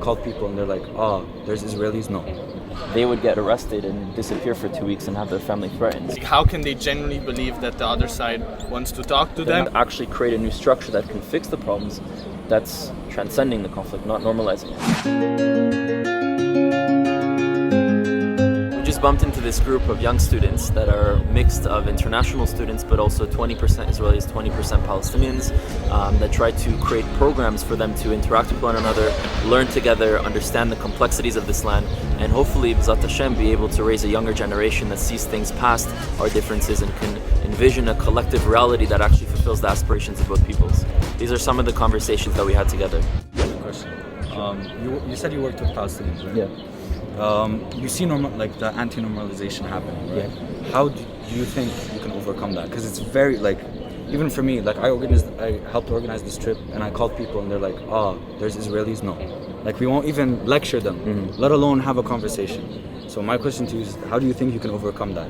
called people and they're like, oh, there's Israelis? No. They would get arrested and disappear for 2 weeks and have their family threatened. How can they genuinely believe that the other side wants to talk to them? Actually create a new structure that can fix the problems that's transcending the conflict, not normalizing it. We just bumped into this group of young students that are mixed of international students, but also 20% Israelis, 20% Palestinians, that try to create programs for them to interact with one another, learn together, understand the complexities of this land, and hopefully, B'ezrat Hashem, be able to raise a younger generation that sees things past our differences and can envision a collective reality that actually fulfills the aspirations of both peoples. These are some of the conversations that we had together. Question. You said you worked with Palestinians, right? Yeah. You see the anti-normalization happening, right? Yeah. How do you think you can overcome that? Because it's very, even for me, I helped organize this trip and I called people and they're like, oh, there's Israelis? No. We won't even lecture them, let alone have a conversation. So my question to you is, how do you think you can overcome that?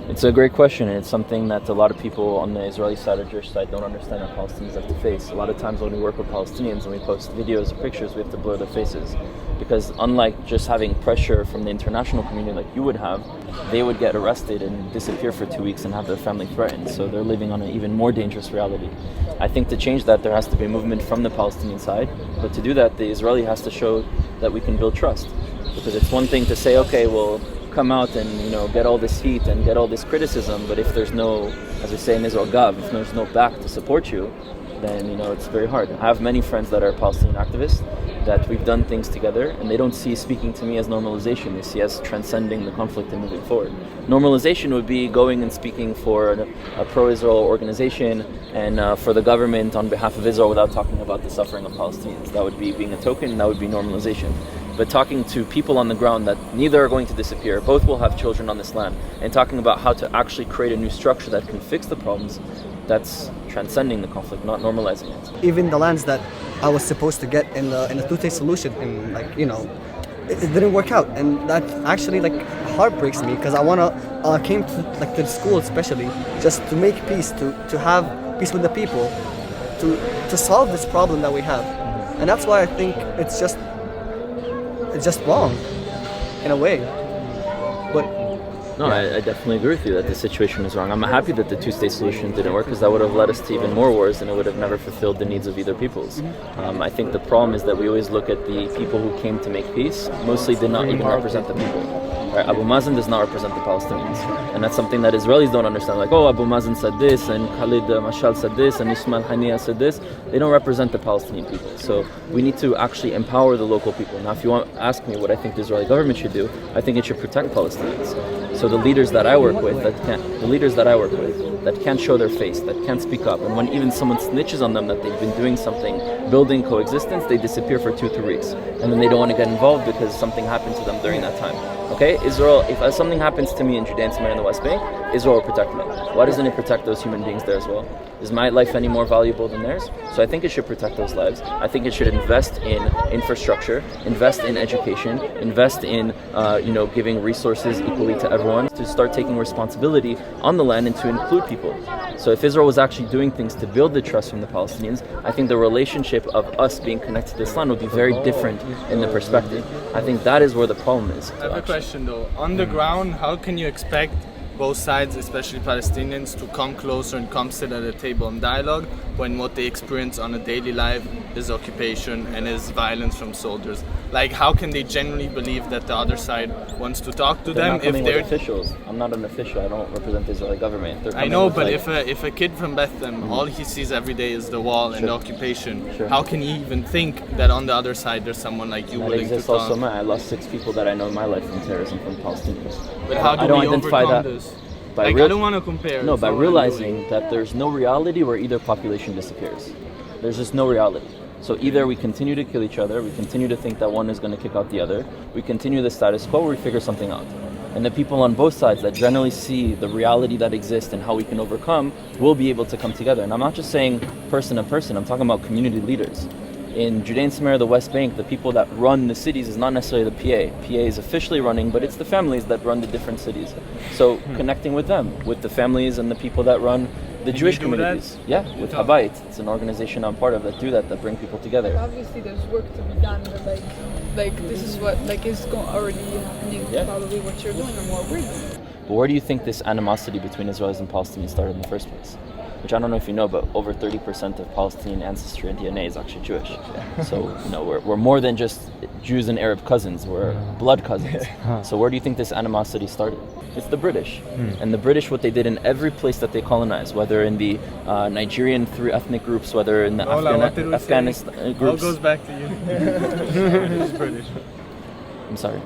It's a great question, and it's something that a lot of people on the Israeli side or Jewish side don't understand that Palestinians have to face. A lot of times when we work with Palestinians and we post videos or pictures, we have to blur their faces. Because unlike just having pressure from the international community like you would have, they would get arrested and disappear for 2 weeks and have their family threatened. So they're living on an even more dangerous reality. I think to change that, there has to be a movement from the Palestinian side. But to do that, the Israeli has to show that we can build trust. Because it's one thing to say, okay, well, come out and get all this heat and get all this criticism, but if there's no, as we say in Israel, gav, if there's no back to support you, then it's very hard. I have many friends that are Palestinian activists that we've done things together, and they don't see speaking to me as normalization. They see as transcending the conflict and moving forward. Normalization would be going and speaking for a pro-Israel organization and for the government on behalf of Israel without talking about the suffering of Palestinians. That would be being a token, and that would be normalization. But talking to people on the ground that neither are going to disappear, both will have children on this land, and talking about how to actually create a new structure that can fix the problems, that's transcending the conflict, not normalizing it. Even the lands that I was supposed to get in a two-state solution, and it didn't work out, and that actually heartbreaks me, because I came to the school especially just to make peace, to have peace with the people, to solve this problem that we have, and that's why I think it's just wrong, in a way. But no, I definitely agree with you that the situation is wrong. I'm happy that the two-state solution didn't work, because that would have led us to even more wars, and it would have never fulfilled the needs of either peoples. I think the problem is that we always look at the people who came to make peace, mostly did not even represent the people. Right? Abu Mazen does not represent the Palestinians, and that's something that Israelis don't understand. Abu Mazen said this, and Khalid Mashal said this, and Ismail Haniyeh said this. They don't represent the Palestinian people. So we need to actually empower the local people. Now, if you want to ask me what I think the Israeli government should do, I think it should protect Palestinians. So the leaders that I work with that can't show their face, that can't speak up, and when even someone snitches on them that they've been doing something, building coexistence, they disappear for 2-3 weeks, and then they don't want to get involved because something happened to them during that time. Okay, Israel, if something happens to me in Judea and Samaria in the West Bank, Israel will protect me. Why doesn't it protect those human beings there as well? Is my life any more valuable than theirs? So I think it should protect those lives. I think it should invest in infrastructure, invest in education, invest in giving resources equally to everyone, to start taking responsibility on the land and to include people. So if Israel was actually doing things to build the trust from the Palestinians, I think the relationship of us being connected to this land would be very different in the perspective. I think that is where the problem is. I have a question though. On the ground, how can you expect both sides, especially Palestinians, to come closer and come sit at a table and dialogue when what they experience on a daily life is occupation and is violence from soldiers? How can they genuinely believe that the other side wants to talk to them if they're officials? I'm not an official. I don't represent the Israeli government. I know, but if a kid from Bethlehem, all he sees every day is the wall and the occupation, how can he even think that on the other side there's someone like you willing to talk? Also, I lost 6 people that I know in my life from terrorism, from Palestinians. But how do we overcome this? I don't want to compare. No, by realizing that there's no reality where either population disappears. There's just no reality. So either we continue to kill each other, we continue to think that one is going to kick out the other, we continue the status quo, or we figure something out. And the people on both sides that generally see the reality that exists and how we can overcome will be able to come together. And I'm not just saying person to person, I'm talking about community leaders. In Judea and Samaria, the West Bank, the people that run the cities is not necessarily the PA. PA is officially running, but it's the families that run the different cities. So connecting with them, with the families and the people that run the Jewish communities. That? Yeah, with Habayit. It's an organization I'm part of that bring people together. Obviously there's work to be done, but like this is what like is already happening, probably what you're doing and what we're doing. But where do you think this animosity between Israelis and Palestinians started in the first place? Which I don't know if you know, but over 30% of Palestinian ancestry and DNA is actually Jewish. So, you know, we're more than just Jews and Arab cousins, we're blood cousins. So where do you think this animosity started? It's the British. And the British, what they did in every place that they colonized, whether in the Nigerian 3 ethnic groups, whether in the Afghanistan groups. All goes back to you. He's British. I'm sorry.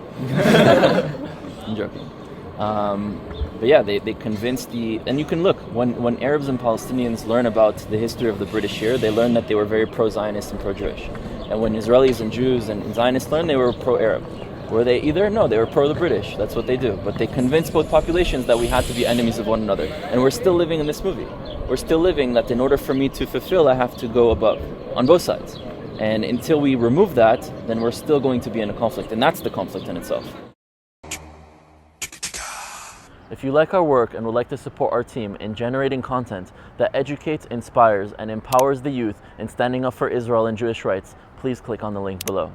I'm joking. But yeah, they convinced and you can look, when Arabs and Palestinians learn about the history of the British here, they learn that they were very pro-Zionist and pro-Jewish. And when Israelis and Jews and Zionists learn, they were pro-Arab. Were they either? No, they were pro-the-British. That's what they do. But they convinced both populations that we had to be enemies of one another. And we're still living in this movie. We're still living that in order for me to fulfill, I have to go above, on both sides. And until we remove that, then we're still going to be in a conflict. And that's the conflict in itself. If you like our work and would like to support our team in generating content that educates, inspires, and empowers the youth in standing up for Israel and Jewish rights, please click on the link below.